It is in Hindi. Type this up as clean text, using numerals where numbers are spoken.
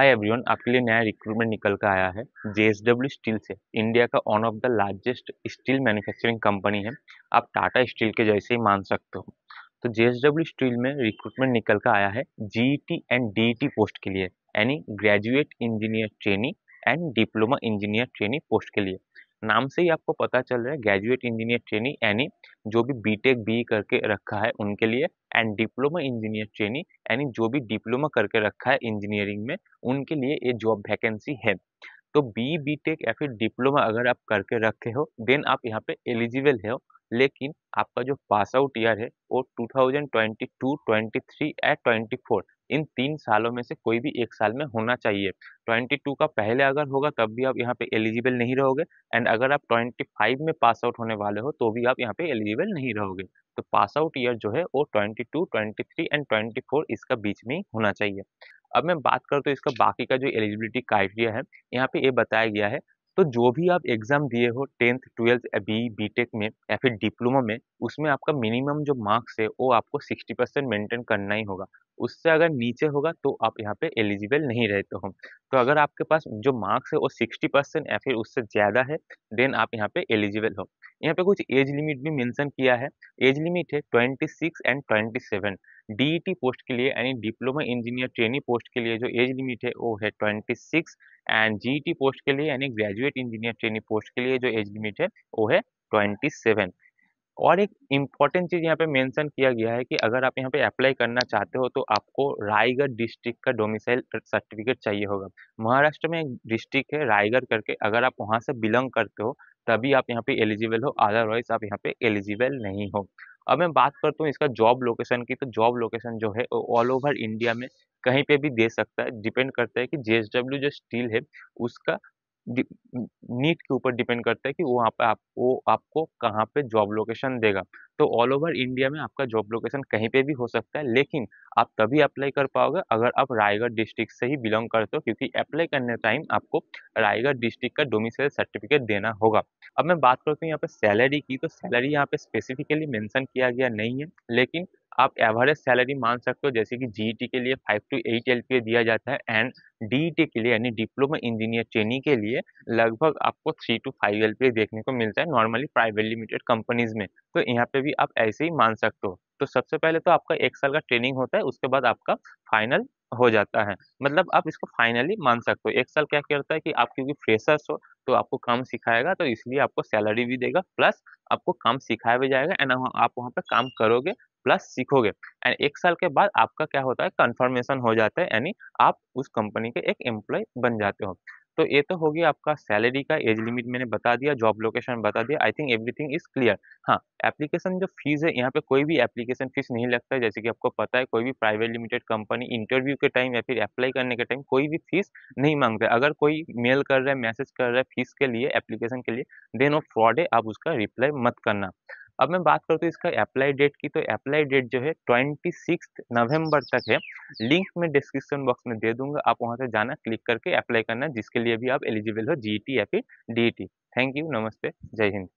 हाय एवरीवन, आपके लिए नया रिक्रूटमेंट निकल कर आया है जेएसडब्ल्यू स्टील से। इंडिया का one of the largest steel manufacturing company है। आप टाटा स्टील के जैसे ही मान सकते हो। तो जेएसडब्ल्यू स्टील में रिक्रूटमेंट निकल कर आया है जीईटी एंड डीईटी पोस्ट के लिए, यानी graduate engineer trainee and diploma engineer trainee post के लिए। नाम से ही आपको पता चल रहा है ग्रेजुएट इंजीनियर ट्रेनी, यानी जो भी बीटेक बी करके रखा है उनके लिए, एंड डिप्लोमा इंजीनियर ट्रेनी यानी जो भी डिप्लोमा करके रखा है इंजीनियरिंग में, उनके लिए ये जॉब वैकेंसी है। तो बी बीटेक या फिर डिप्लोमा अगर आप करके रखे हो देन आप यहाँ पे एलिजिबल हो। लेकिन आपका जो पास आउट ईयर है वो 2022, 23 या 24, इन 3 सालों में से कोई भी एक साल में होना चाहिए। 22 का पहले अगर होगा तब भी आप यहाँ पे एलिजिबल नहीं रहोगे, एंड अगर आप 25 में पास आउट होने वाले हो तो भी आप यहाँ पे एलिजिबल नहीं रहोगे। तो पास आउट ईयर जो है वो 22, 23 एंड 24 इसका बीच में ही होना चाहिए। अब मैं बात करूँ तो इसका बाकी का जो एलिजिबिलिटी क्राइटेरिया है, यहाँ पे ये बताया गया है। तो जो भी आप एग्जाम दिए हो 10th 12th बीटेक में या फिर डिप्लोमा में, उसमें आपका मिनिमम जो मार्क्स है वो आपको 60% मेंटेन करना ही होगा। उससे अगर नीचे होगा तो आप यहाँ पे एलिजिबल नहीं रहते हो। तो अगर आपके पास जो मार्क्स है वो 60% या फिर उससे ज़्यादा है देन आप यहाँ पे एलिजिबल हो। यहाँ पे कुछ एज लिमिट भी मेंशन किया है। एज लिमिट है 26 एंड 27। डीईटी पोस्ट के लिए यानी डिप्लोमा इंजीनियर ट्रेनी पोस्ट के लिए जो एज लिमिट है वो है 26, एंड जीईटी पोस्ट के लिए यानी ग्रेजुएट इंजीनियर ट्रेनी पोस्ट के लिए जो एज लिमिट है वो है 27। और एक इम्पॉर्टेंट चीज़ यहाँ पे मेंशन किया गया है कि अगर आप यहाँ पे अप्लाई करना चाहते हो तो आपको रायगढ़ डिस्ट्रिक्ट का डोमिसाइल सर्टिफिकेट चाहिए होगा। महाराष्ट्र में एक डिस्ट्रिक्ट है रायगढ़ करके, अगर आप वहाँ से बिलोंग करते हो तभी आप यहाँ पे एलिजिबल हो, अदरवाइज आप यहाँ पे एलिजिबल नहीं हो। अब मैं बात करता हूँ इसका जॉब लोकेशन की। तो जॉब लोकेशन जो है ऑल ओवर इंडिया में कहीं पे भी दे सकता है, डिपेंड करता है कि जेएसडब्ल्यू जो स्टील है उसका नीड के ऊपर डिपेंड करता है कि वहाँ पे आपको कहाँ पे जॉब लोकेशन देगा। तो ऑल ओवर इंडिया में आपका जॉब लोकेशन कहीं पे भी हो सकता है, लेकिन आप तभी अप्लाई कर पाओगे अगर आप रायगढ़ डिस्ट्रिक्ट से ही बिलोंग करते हो, क्योंकि अप्लाई करने टाइम आपको रायगढ़ डिस्ट्रिक्ट का डोमिसाइल सर्टिफिकेट देना होगा। अब मैं बात करता हूँ यहाँ पे सैलरी की। तो सैलरी यहाँ पे स्पेसिफिकली मेंशन किया गया नहीं है, लेकिन आप एवरेज सैलरी मान सकते हो। जैसे कि जीईटी के लिए 5 to 8 एलपीए दिया जाता है, एंड डीईटी के लिए यानी डिप्लोमा इंजीनियर ट्रेनी के लिए लगभग आपको 3 to 5 एलपीए देखने को मिलता है नॉर्मली प्राइवेट लिमिटेड कंपनीज में। तो यहाँ पे भी आप ऐसे ही मान सकते हो। तो सबसे पहले तो आपका 1 साल का ट्रेनिंग होता है, उसके बाद आपका फाइनल हो जाता है। मतलब आप इसको फाइनली मान सकते हो। 1 साल क्या करता है कि आप क्योंकि फ्रेशर्स हो तो आपको काम सिखाएगा, तो इसलिए आपको सैलरी भी देगा, प्लस आपको काम सिखाया भी जाएगा, एंड आप वहाँ पे काम करोगे प्लस सीखोगे। एंड 1 साल के बाद आपका क्या होता है, कन्फर्मेशन हो जाता है, यानी आप उस कंपनी के एक एम्प्लॉय बन जाते हो। तो ये तो हो गया आपका सैलरी का, एज लिमिट मैंने बता दिया, जॉब लोकेशन बता दिया। I think everything is clear. हाँ, एप्लीकेशन जो फीस है, यहाँ पे कोई भी एप्लीकेशन फीस नहीं लगता है। जैसे कि आपको पता है कोई भी प्राइवेट लिमिटेड कंपनी इंटरव्यू के टाइम या फिर अप्लाई करने के टाइम कोई भी फीस नहीं मांगता है। अगर कोई मेल कर रहा है, मैसेज कर रहा है फीस के लिए, एप्लीकेशन के लिए, देन वो फ्रॉड है, आप उसका रिप्लाई मत करना। अब मैं बात करता हूँ इसका अप्लाई डेट की। तो अप्लाई डेट जो है 26 नवंबर तक है। लिंक मैं डिस्क्रिप्शन बॉक्स में दे दूंगा, आप वहां से जाना, क्लिक करके अप्लाई करना, जिसके लिए भी आप एलिजिबल हो, जीईटी या फिर डीईटी। थैंक यू, नमस्ते, जय हिंद।